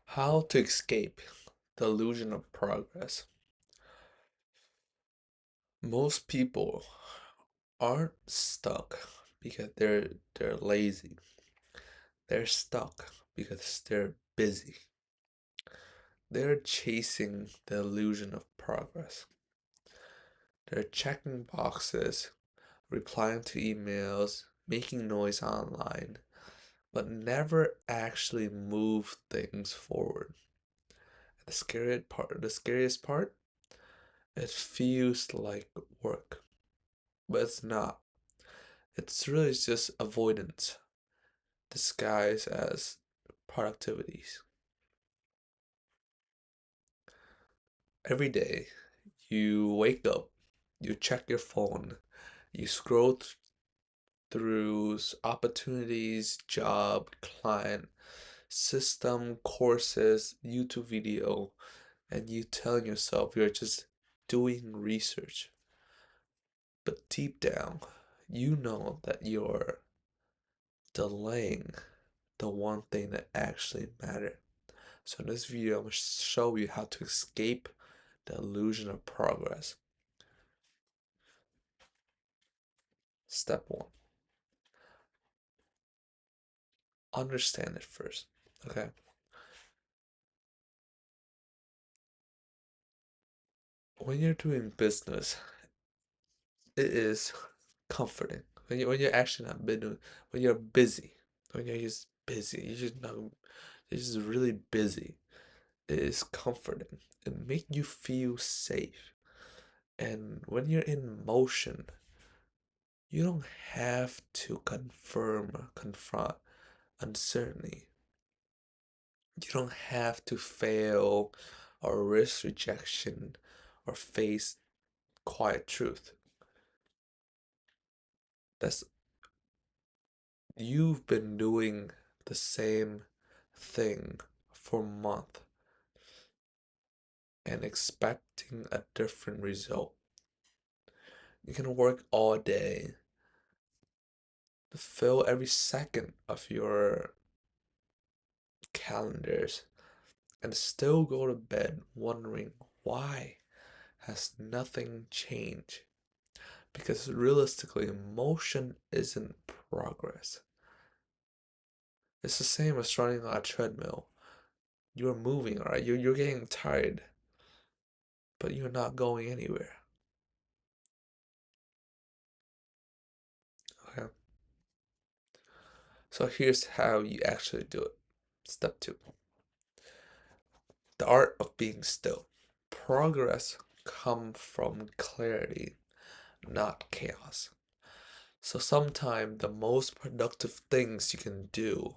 How to escape the illusion of progress. Most people aren't stuck because they're lazy. They're stuck because they're busy. They're chasing the illusion of progress. They're checking boxes, replying to emails, making noise online, but never actually move things forward. The scariest part, it feels like work, but it's not. It's really just avoidance disguised as productivities. Every day, you wake up, you check your phone, you scroll through opportunities, job, client, system, courses, YouTube video, and you telling yourself you're just doing research. But deep down, you know that you're delaying the one thing that actually matters. So in this video, I'm going to show you how to escape the illusion of progress. Step one, understand it first. Okay. When you're doing business, it is comforting. When you're actually not busy, when you're busy, when you're just busy, you're just really busy. It is comforting. It makes you feel safe. And when you're in motion, you don't have to confront uncertainty. You don't have to fail or risk rejection or face quiet truth. That's You've been doing the same thing for a month and expecting a different result. You can work all day, fill every second of your calendars, and still go to bed wondering why has nothing changed. Because realistically, motion isn't progress. It's the same as running on a treadmill. You're moving, alright? You're getting tired, but you're not going anywhere. Okay? So here's how you actually do it. Step two, the art of being still. Progress comes from clarity, not chaos. So sometimes the most productive things you can do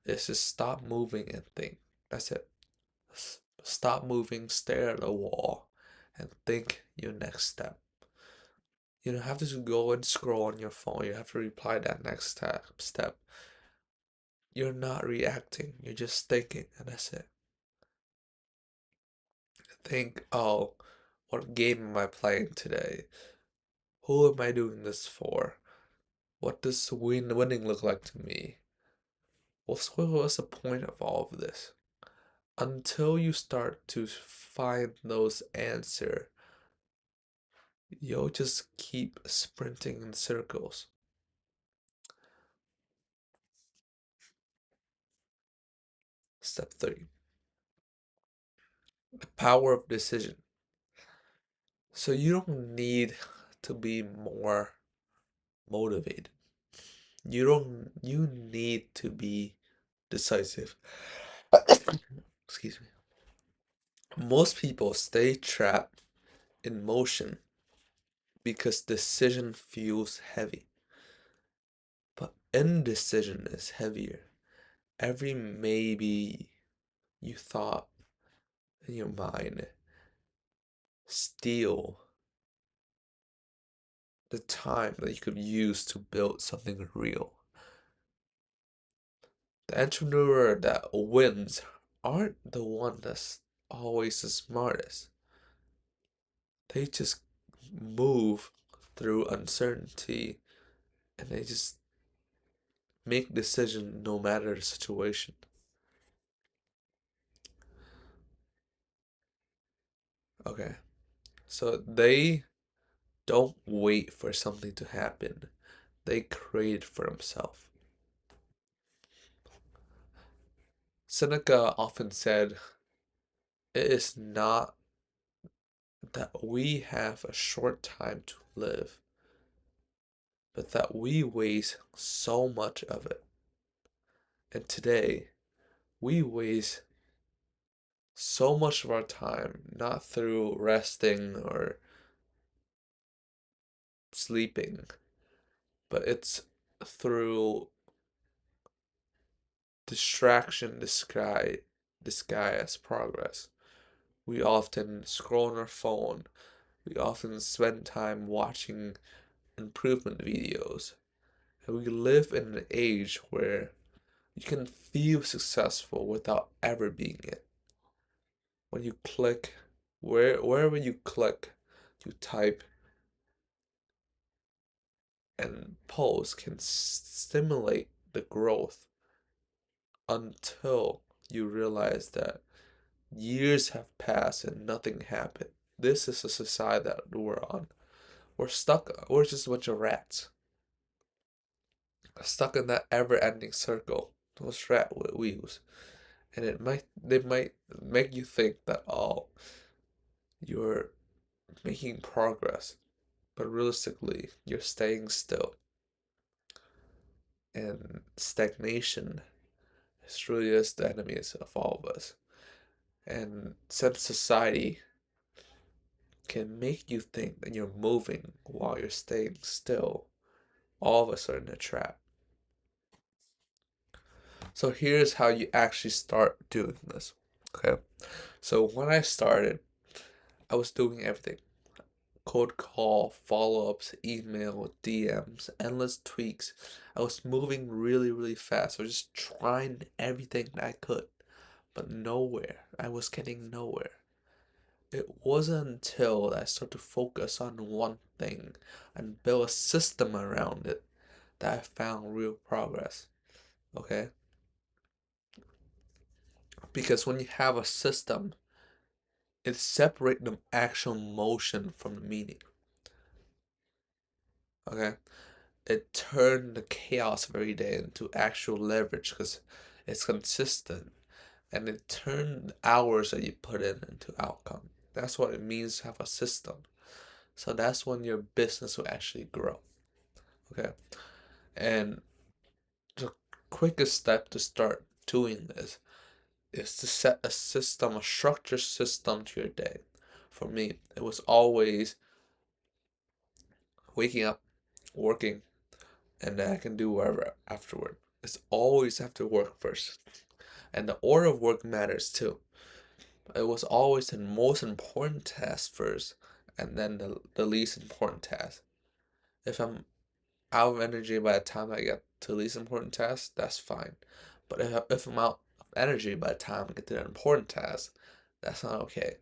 is to stop moving and think. That's it. Stop moving, stare at the wall, and think your next step. You don't have to just go and scroll on your phone. You have to reply that next step. You're not reacting. You're just thinking, and that's it. Think, oh, what game am I playing today? Who am I doing this for? What does winning look like to me? What's the point of all of this? Until you start to find those answers, you'll just keep sprinting in circles. Step three, the power of decision. So you don't need to be more motivated. You need to be decisive. Excuse me. Most people stay trapped in motion because decision feels heavy, but indecision is heavier. Every maybe you thought in your mind steal the time that you could use to build something real. The entrepreneur that wins aren't the one that's always the smartest. They just move through uncertainty and they just make decision no matter the situation. Okay. So they don't wait for something to happen. They create for themselves. Seneca often said, it is not that we have a short time to live, but that we waste so much of it. And today, we waste so much of our time not through resting or sleeping, but it's through distraction disguise as progress. We often scroll on our phone. We often spend time watching improvement videos. And we live in an age where you can feel successful without ever being it. When you click, wherever you click, you type and post can stimulate the growth until you realize that years have passed and nothing happened. This is the society that we're on. We're stuck, we're just a bunch of rats. Stuck in that ever-ending circle, those rat wheels. And they might make you think that, oh, you're making progress, but realistically, you're staying still. And stagnation is really just the enemies of all of us. And since society can make you think that you're moving while you're staying still, all of us are in a trap. So here's how you actually start doing this. Okay. So when I started, I was doing everything. Cold call, follow-ups, email, DMs, endless tweaks. I was moving really, really fast. I was just trying everything that I could, but nowhere. I was getting nowhere. It wasn't until I started to focus on one thing and build a system around it that I found real progress. Okay? Because when you have a system, it separates the actual motion from the meaning. Okay? It turned the chaos of every day into actual leverage because it's consistent. And it turned the hours that you put in into outcome. That's what it means to have a system. So that's when your business will actually grow. Okay? And the quickest step to start doing this is to set a system, a structured system to your day. For me, it was always waking up, working, and then I can do whatever afterward. It's always have to work first. And the order of work matters too. It was always the most important task first, and then the least important task. If I'm out of energy by the time I get to the least important task, that's fine. But if I'm out of energy by the time I get to the important task, that's not okay.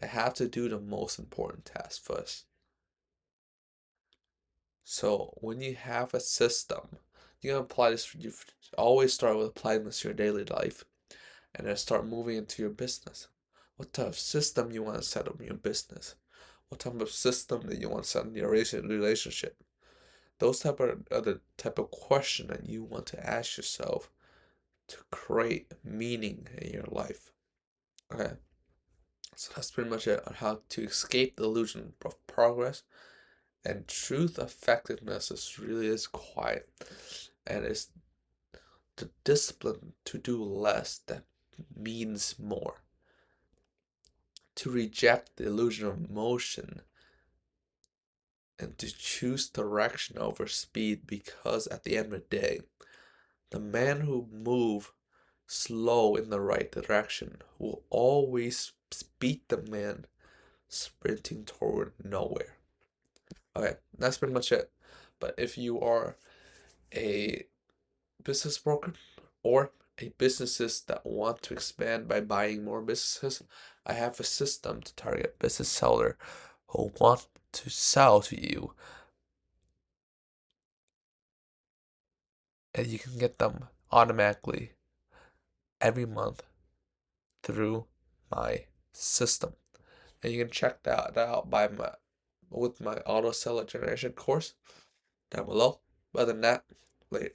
I have to do the most important task first. So when you have a system, you can apply this. You always start with applying this to your daily life, and then start moving into your business. What type of system you want to set up in your business? What type of system that you want to set in your relationship? Those type of are the type of question that you want to ask yourself to create meaning in your life. Okay, so that's pretty much it on how to escape the illusion of progress. And truth effectiveness is quiet, and it's the discipline to do less that means more. To reject the illusion of motion and to choose direction over speed, because at the end of the day, the man who move slow in the right direction will always beat the man sprinting toward nowhere. Okay, that's pretty much it. But if you are a business broker or a businesses that want to expand by buying more businesses, I have a system to target business seller who want to sell to you, and you can get them automatically every month through my system. and you can check that out by my with my auto seller generation course down below. Other than that, later.